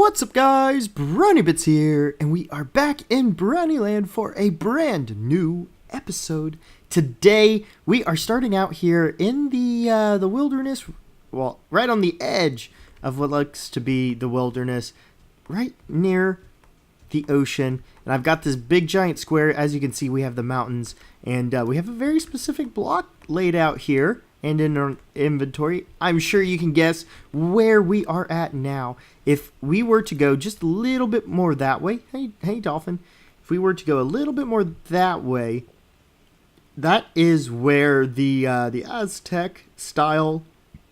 What's up guys, BrownieBits here, and we are back in BrownieLand for a brand new episode. Today, we are starting out here in the wilderness, well, right on the edge of what looks to be the wilderness, right near the ocean. And I've got this big giant square. As you can see, we have the mountains, and we have a very specific block laid out here and in our inventory. I'm sure you can guess where we are at now. If we were to go just a little bit more that way, hey dolphin, if we were to go a little bit more that way, that is where the Aztec style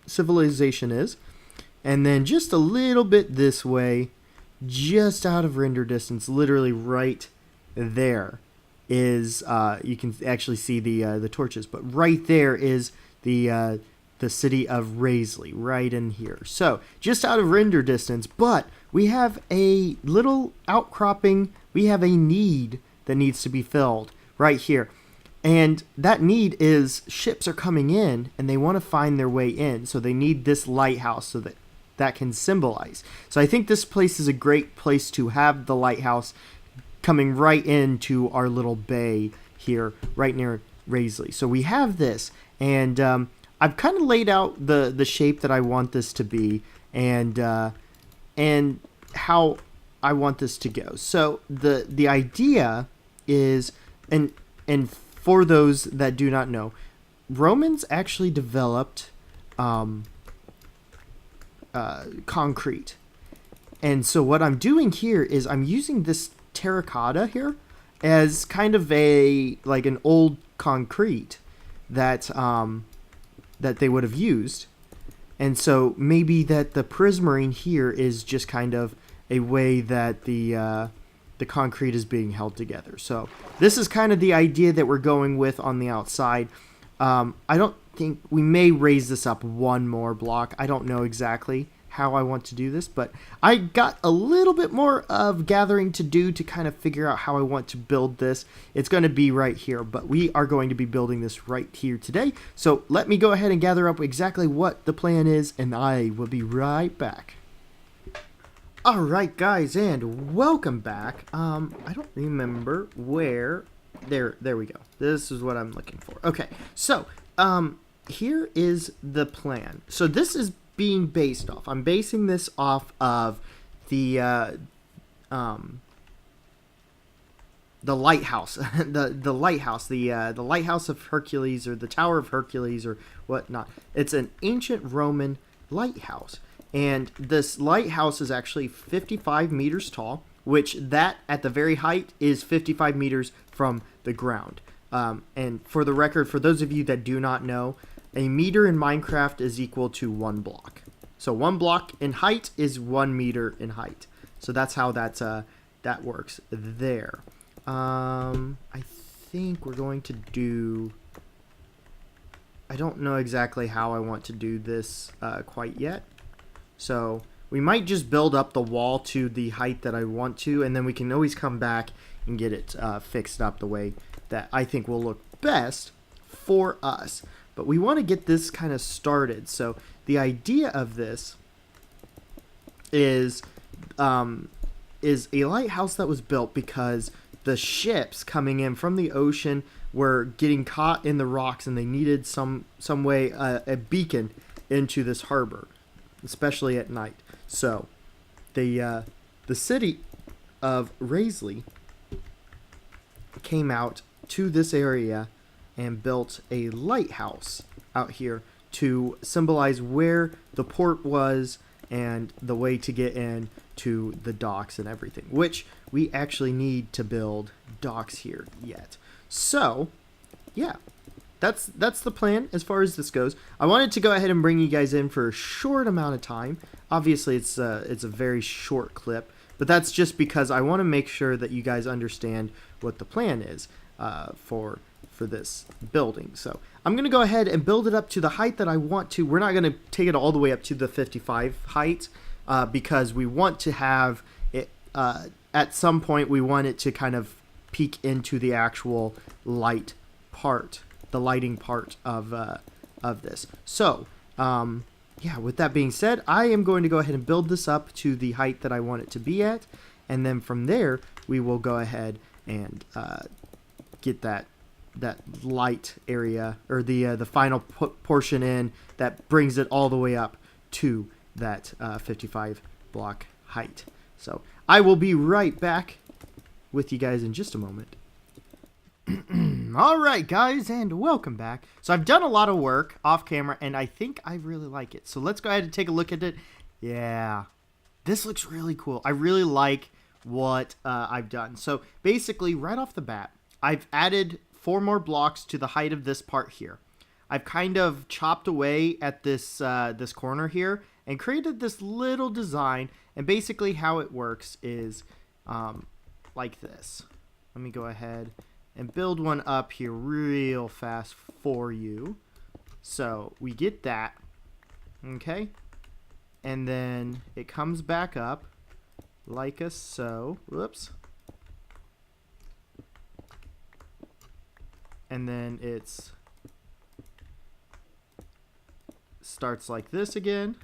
civilization is. And then just a little bit this way, just out of render distance, literally right there is, you can actually see the torches, but right there is the city of Raisley, right in here. So just out of render distance, but we have a little outcropping. We have a need that needs to be filled right here. And that need is ships are coming in and they want to find their way in. So they need this lighthouse so that can symbolize. So I think this place is a great place to have the lighthouse coming right into our little bay here, right near Raisley. So we have this, and I've kind of laid out the shape that I want this to be, and how I want this to go. So the idea is, and for those that do not know, Romans actually developed concrete. And so what I'm doing here is I'm using this terracotta here as kind of like an old concrete that that they would have used. And so maybe that the prismarine here is just kind of a way that the concrete is being held together. So this is kind of the idea that we're going with on the outside. I don't think we may raise this up one more block. I don't know exactly how I want to do this, but I got a little bit more of gathering to do to kind of figure out how I want to build this. It's going to be right here, but we are going to be building this right here today. So let me go ahead and gather up exactly what the plan is, and I will be right back. Alright guys, and welcome back. I don't remember where, there we go. This is what I'm looking for. Okay, so here is the plan. So this is being based off. I'm basing this off of the lighthouse, the lighthouse, the lighthouse of Hercules, or the Tower of Hercules, or whatnot. It's an ancient Roman lighthouse, and this lighthouse is actually 55 meters tall, which that at the very height is 55 meters from the ground. And for the record, for those of you that do not know, a meter in Minecraft is equal to 1 block. So 1 block in height is 1 meter in height. So that's how that works there. I think we're going to do... I don't know exactly how I want to do this quite yet. So we might just build up the wall to the height that I want to, and then we can always come back and get it fixed up the way that I think will look best for us. But we want to get this kind of started. So the idea of this is a lighthouse that was built because the ships coming in from the ocean were getting caught in the rocks, and they needed some way a beacon into this harbor, especially at night. So the city of Raisley came out to this area and built a lighthouse out here to symbolize where the port was and the way to get in to the docks and everything, which we actually need to build docks here yet. So yeah, that's the plan as far as this goes. I wanted to go ahead and bring you guys in for a short amount of time. Obviously it's a very short clip, but that's just because I want to make sure that you guys understand what the plan is for this building. So I'm going to go ahead and build it up to the height that I want to. We're not going to take it all the way up to the 55 height because we want to have it at some point. We want it to kind of peek into the actual light part, the lighting part of this. So yeah, with that being said, I am going to go ahead and build this up to the height that I want it to be at. And then from there, we will go ahead and get that light area, or the final portion in that brings it all the way up to that 55 block height. So I will be right back with you guys in just a moment. All right, guys, and welcome back. So I've done a lot of work off camera, and I think I really like it. So let's go ahead and take a look at it. Yeah, this looks really cool. I really like what I've done. So basically, right off the bat, I've added 4 more blocks to the height of this part here. I've kind of chopped away at this this corner here and created this little design. And basically how it works is like this. Let me go ahead and build one up here real fast for you. So we get that, okay? And then it comes back up like so. Whoops. And then it's starts like this again.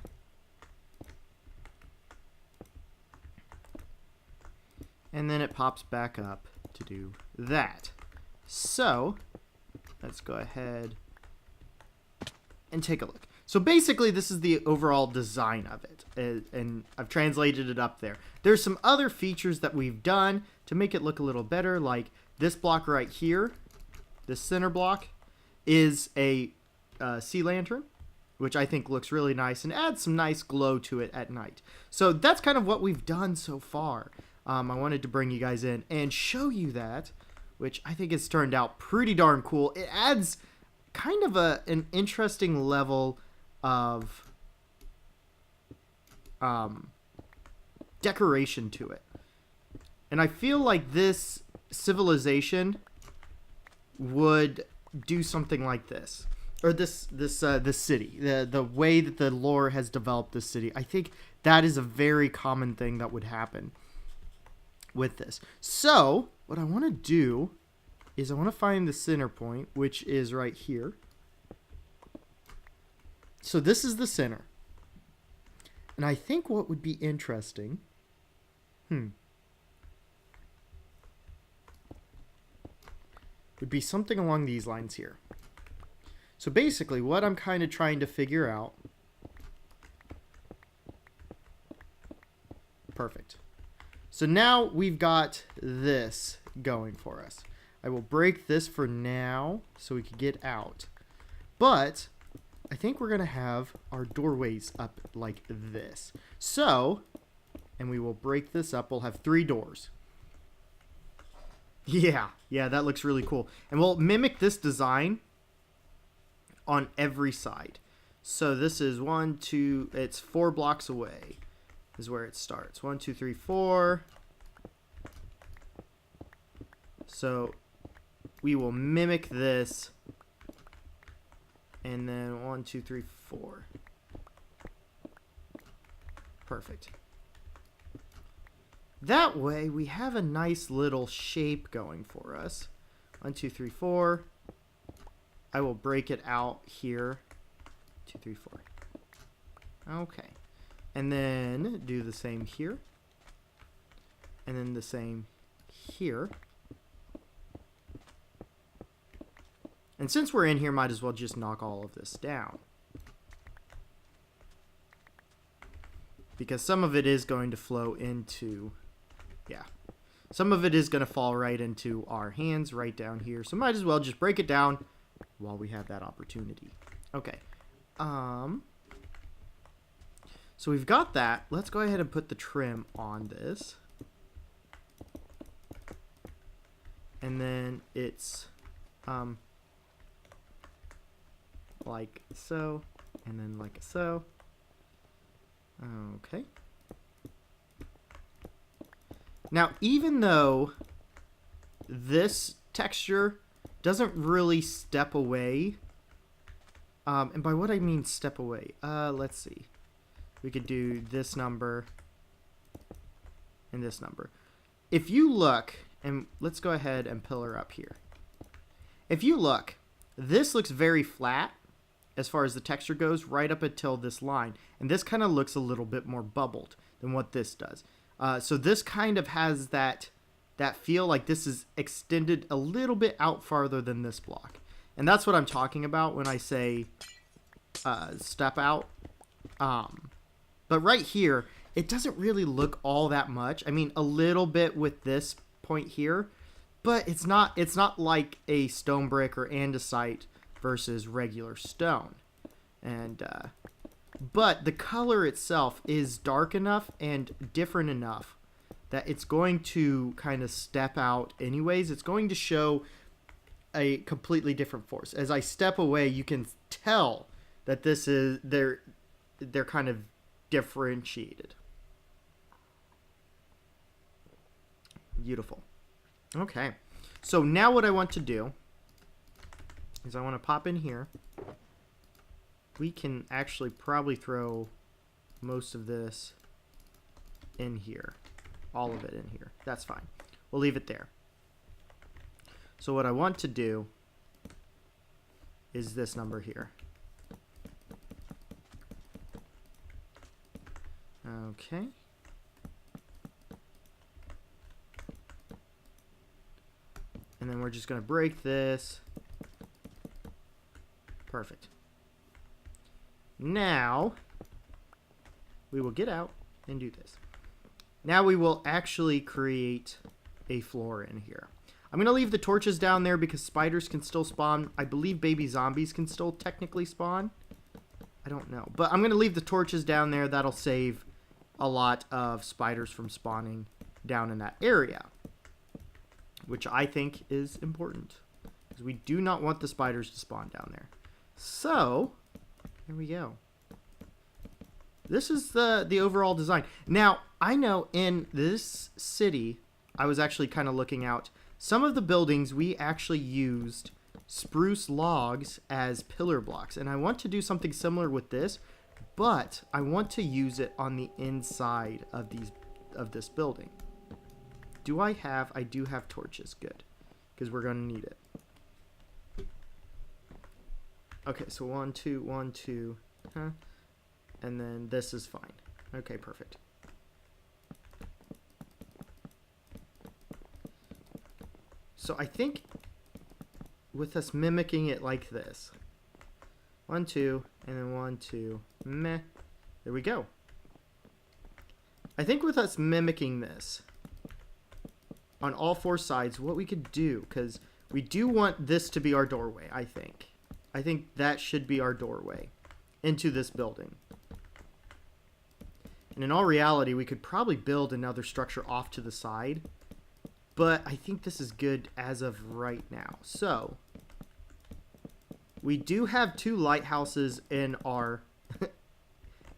And then it pops back up to do that. So let's go ahead and take a look. So basically this is the overall design of it, and I've translated it up there. There's some other features that we've done to make it look a little better, like this block right here, this center block, is a sea lantern, which I think looks really nice and adds some nice glow to it at night. So that's kind of what we've done so far. I wanted to bring you guys in and show you that, which I think has turned out pretty darn cool. It adds kind of an interesting level of decoration to it. And I feel like this civilization would do something like this. Or this city. The way that the lore has developed this city. I think that is a very common thing that would happen with this. So what I want to do is I want to find the center point, which is right here. So this is the center. And I think what would be interesting, would be something along these lines here. So basically what I'm kind of trying to figure out, perfect. So now we've got this going for us. I will break this for now so we can get out. But I think we're going to have our doorways up like this. So, and we will break this up. We'll have 3 doors. Yeah, that looks really cool. And we'll mimic this design on every side. So this is 1, 2, it's 4 blocks away is where it starts. 1, 2, 3, 4. So we will mimic this, and then 1, 2, 3, 4. Perfect. That way we have a nice little shape going for us. 1, 2, 3, 4. I will break it out here. 2, 3, 4. Okay. And then do the same here. And then the same here. And since we're in here, might as well just knock all of this down. Because some of it is going to flow into, some of it is going to fall right into our hands right down here. So might as well just break it down while we have that opportunity. Okay. So we've got that. Let's go ahead and put the trim on this. And then it's like so, and then like so. Okay. Now, even though this texture doesn't really step away, and by what I mean step away, let's see. We could do this number and this number. If you look, and let's go ahead and pillar up here. If you look, this looks very flat, as far as the texture goes, right up until this line. And this kind of looks a little bit more bubbled than what this does. So this kind of has that feel like this is extended a little bit out farther than this block. And that's what I'm talking about when I say step out. But right here, it doesn't really look all that much. I mean, a little bit with this point here, but it's not like a stone brick or andesite versus regular stone. And but the color itself is dark enough and different enough that it's going to kind of step out anyways. It's going to show a completely different force. As I step away, you can tell that this is they're kind of differentiated. Beautiful. Okay. So now what I want to do is I want to pop in here. We can actually probably throw most of this in here. All of it in here. That's fine. We'll leave it there. So what I want to do is this number here. Okay. And then we're just going to break this. Perfect. Now, we will get out and do this. Now we will actually create a floor in here. I'm going to leave the torches down there because spiders can still spawn. I believe baby zombies can still technically spawn. I don't know. But I'm going to leave the torches down there. That'll save a lot of spiders from spawning down in that area, which I think is important because we do not want the spiders to spawn down there. So, here we go. This is the overall design. Now, I know in this city, I was actually kind of looking out. Some of the buildings, we actually used spruce logs as pillar blocks. And I want to do something similar with this, but I want to use it on the inside of this building. I do have torches. Good. Because we're going to need it. Okay, so 1, 2, 1, 2. Huh? And then this is fine. Okay, perfect. So I think with us mimicking it like this. 1, 2, and then 1, 2, meh. There we go. I think with us mimicking this on all 4 sides, what we could do, because we do want this to be our doorway, I think. I think that should be our doorway into this building. And in all reality, we could probably build another structure off to the side. But I think this is good as of right now. So, we do have 2 lighthouses in our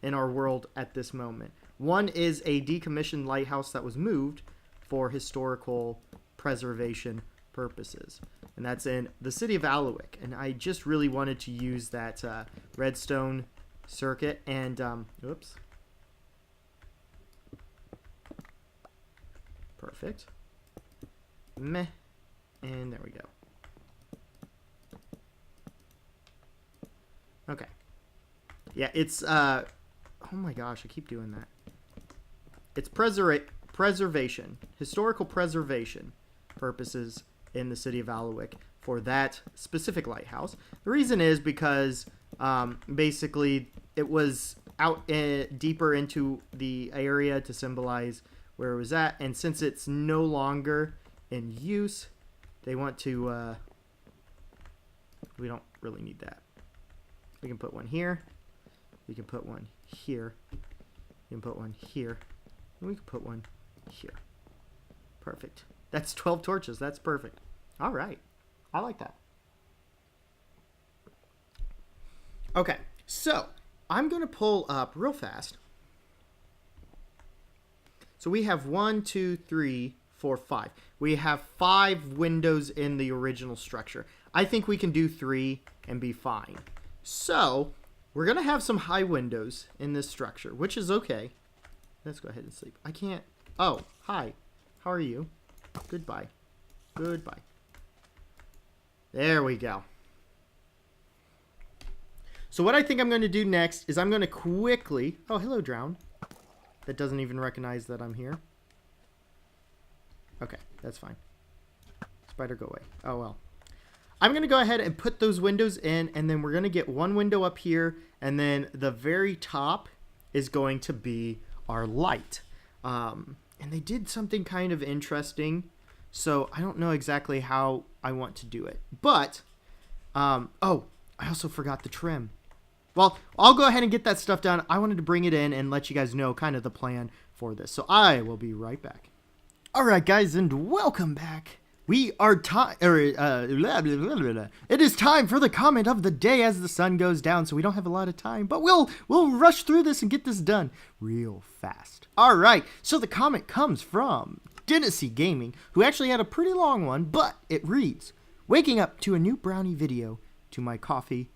in our world at this moment. One is a decommissioned lighthouse that was moved for historical preservation purposes. And that's in the city of Aluik. And I just really wanted to use that redstone circuit. And, oops. Perfect. Meh. And there we go. Okay. Yeah, it's, oh my gosh, I keep doing that. It's preservation, historical preservation purposes in the city of Aluik for that specific lighthouse. The reason is because basically it was out deeper into the area to symbolize where it was at, and since it's no longer in use, they want to, we don't really need that. We can put one here, we can put one here, we can put one here, and we can put one here. Perfect. That's 12 torches. That's perfect. All right. I like that. Okay. So, I'm going to pull up real fast. So, we have 1, 2, 3, 4, 5. We have 5 windows in the original structure. I think we can do 3 and be fine. So, we're going to have some high windows in this structure, which is okay. Let's go ahead and sleep. I can't. Oh, hi. How are you? Goodbye. Goodbye. There we go. So what I think I'm going to do next is I'm going to quickly... Oh, hello, Drown. That doesn't even recognize that I'm here. Okay, that's fine. Spider, go away. Oh, well. I'm going to go ahead and put those windows in, and then we're going to get one window up here, and then the very top is going to be our light. And they did something kind of interesting, so I don't know exactly how I want to do it. But, oh, I also forgot the trim. Well, I'll go ahead and get that stuff done. I wanted to bring it in and let you guys know kind of the plan for this. So I will be right back. All right, guys, and welcome back. We are it is time for the comment of the day as the sun goes down, so we don't have a lot of time, but we'll rush through this and get this done real fast. All right, so the comment comes from Dynasty Gaming, who actually had a pretty long one, but it reads, "Waking up to a new brownie video to my coffee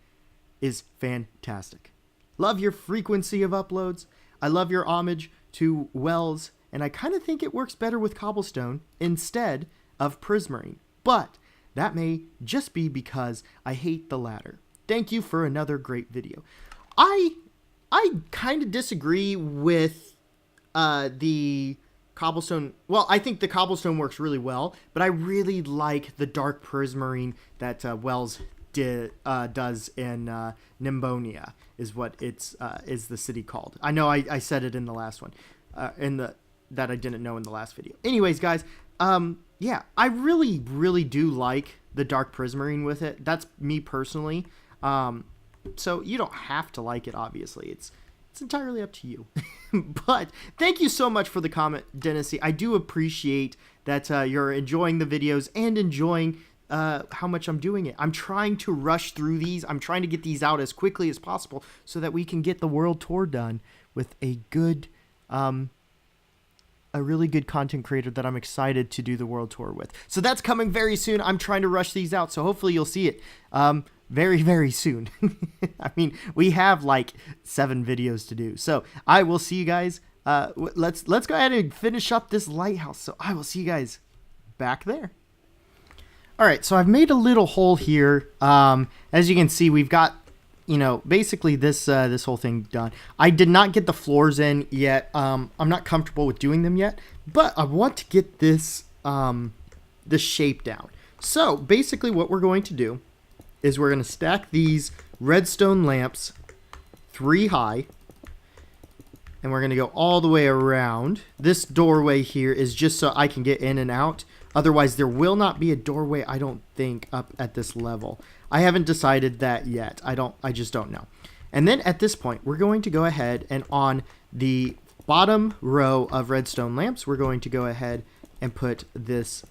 is fantastic. Love your frequency of uploads. I love your homage to Wells, and I kind of think it works better with cobblestone instead of prismarine, but that may just be because I hate the latter. Thank you for another great video." I kind of disagree with the cobblestone. Well, I think the cobblestone works really well, but I really like the dark prismarine that Wells does in Nimbonia is what it's is the city called. I know I said it in the last one, that I didn't know in the last video. Anyways, guys, yeah, I really do like the dark prismarine with it. That's me personally. So you don't have to like it, obviously. It's entirely up to you. But thank you so much for the comment, Dynasty. I do appreciate that you're enjoying the videos and enjoying how much I'm doing it. I'm trying to rush through these. I'm trying to get these out as quickly as possible so that we can get the world tour done with a good, a really good content creator that I'm excited to do the world tour with. So that's coming very soon. I'm trying to rush these out, so hopefully you'll see it very soon. I mean, we have like 7 videos to do. So I will see you guys. Let's go ahead and finish up this lighthouse. So I will see you guys back there. All right, so I've made a little hole here. As you can see, we've got, basically this this whole thing done. I did not get the floors in yet. I'm not comfortable with doing them yet, but I want to get this the shape down. So basically what we're going to do is we're going to stack these redstone lamps 3 high, and we're going to go all the way around. This doorway here is just so I can get in and out. Otherwise, there will not be a doorway, I don't think, up at this level. I haven't decided that yet. I just don't know. And then at this point, we're going to go ahead and on the bottom row of redstone lamps, we're going to go ahead and put this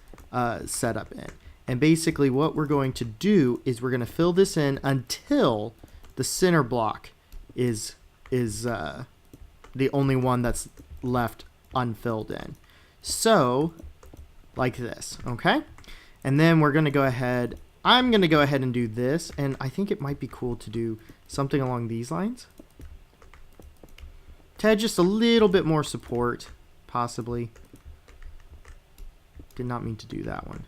setup in. And basically what we're going to do is we're going to fill this in until the center block is the only one that's left unfilled in. So like this, okay? And then we're going to go ahead, I'm going to go ahead and do this, and I think it might be cool to do something along these lines to add just a little bit more support, possibly. Did not mean to do that one.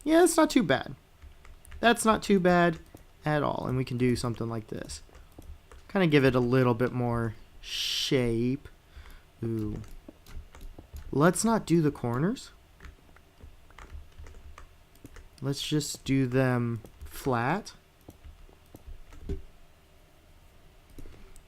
Yeah, that's not too bad. That's not too bad at all. And we can do something like this. Kind of give it a little bit more shape. Ooh. Let's not do the corners. Let's just do them flat.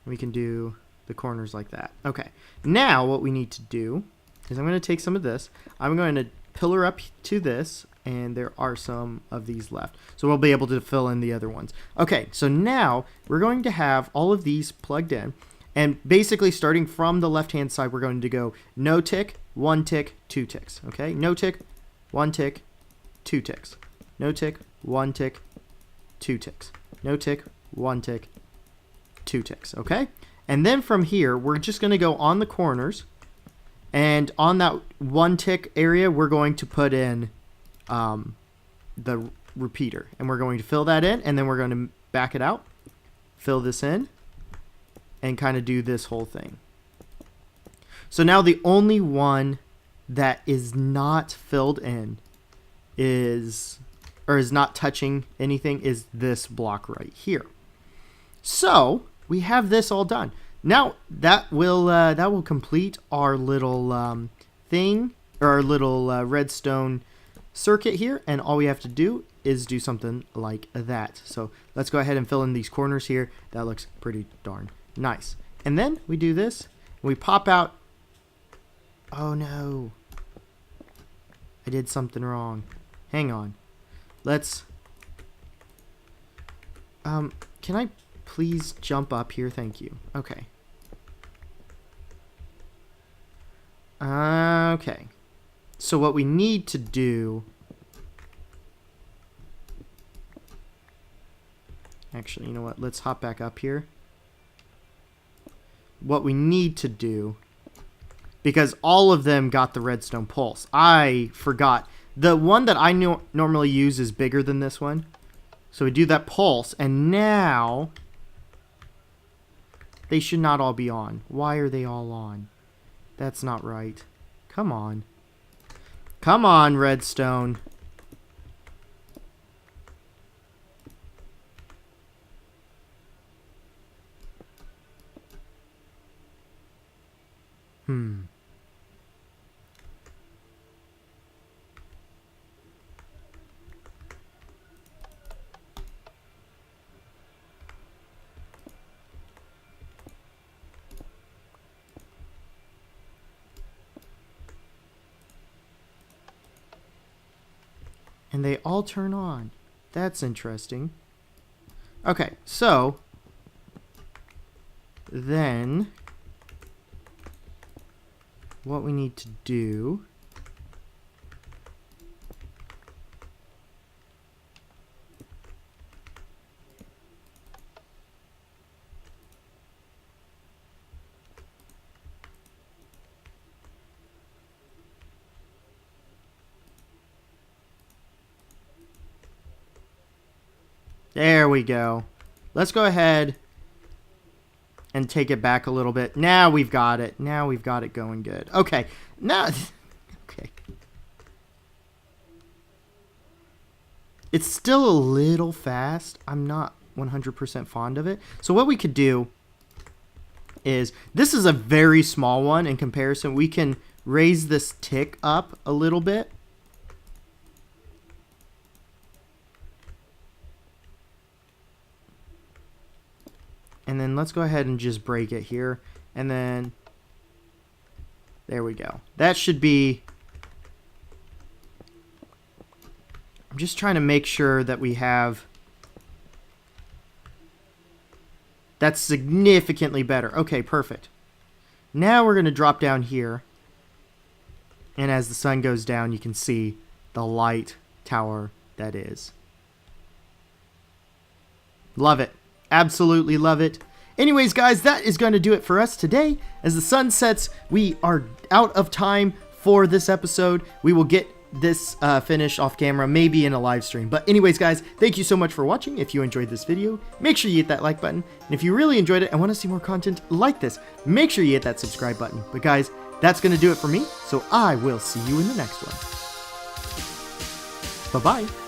We can do the corners like that. Okay. Now what we need to do is I'm going to take some of this. I'm going to pillar up to this, and there are some of these left. So we'll be able to fill in the other ones. Okay, so now we're going to have all of these plugged in. And basically starting from the left-hand side, we're going to go no tick, 1 tick, 2 ticks. Okay, no tick, 1 tick, 2 ticks. No tick, 1 tick, 2 ticks. No tick, 1 tick, 2 ticks. Okay, and then from here, we're just going to go on the corners. And on that 1 tick area, we're going to put in the repeater. And we're going to fill that in, and then we're going to back it out, fill this in, and kind of do this whole thing. So now the only one that is not filled in is or is not touching anything is this block right here. So we have this all done. Now that will complete our little thing, or our little redstone circuit here, and all we have to do is do something like that. So let's go ahead and fill in these corners here. That looks pretty darn nice. And then we do this, and we pop out. Oh no, I did something wrong. Hang on. Let's can I please jump up here? Thank you. Okay. Okay. So what we need to do, actually, you know what? Let's hop back up here. What we need to do, because all of them got the redstone pulse. I forgot. The one that I normally use is bigger than this one. So we do that pulse, and now they should not all be on. Why are they all on? That's not right. Come on. Come on, redstone. And they all turn on. That's interesting. Okay, so then what we need to do there we go. Let's go ahead and take it back a little bit. Now we've got it. Now we've got it going good. Okay. Now, okay. It's still a little fast. I'm not 100% fond of it. So what we could do is, this is a very small one in comparison. We can raise this tick up a little bit. And then let's go ahead and just break it here. And then, there we go. That should be, I'm just trying to make sure that we have, that's significantly better. Okay, perfect. Now we're going to drop down here. And as the sun goes down, you can see the light tower that is. Love it. Absolutely love it. Anyways, guys, that is going to do it for us today. As the sun sets, we are out of time for this episode. We will get this finished off camera, maybe in a live stream. But anyways, guys, thank you so much for watching. If you enjoyed this video, make sure you hit that like button. And if you really enjoyed it and want to see more content like this, make sure you hit that subscribe button. But guys, that's going to do it for me. So I will see you in the next one. Bye-bye.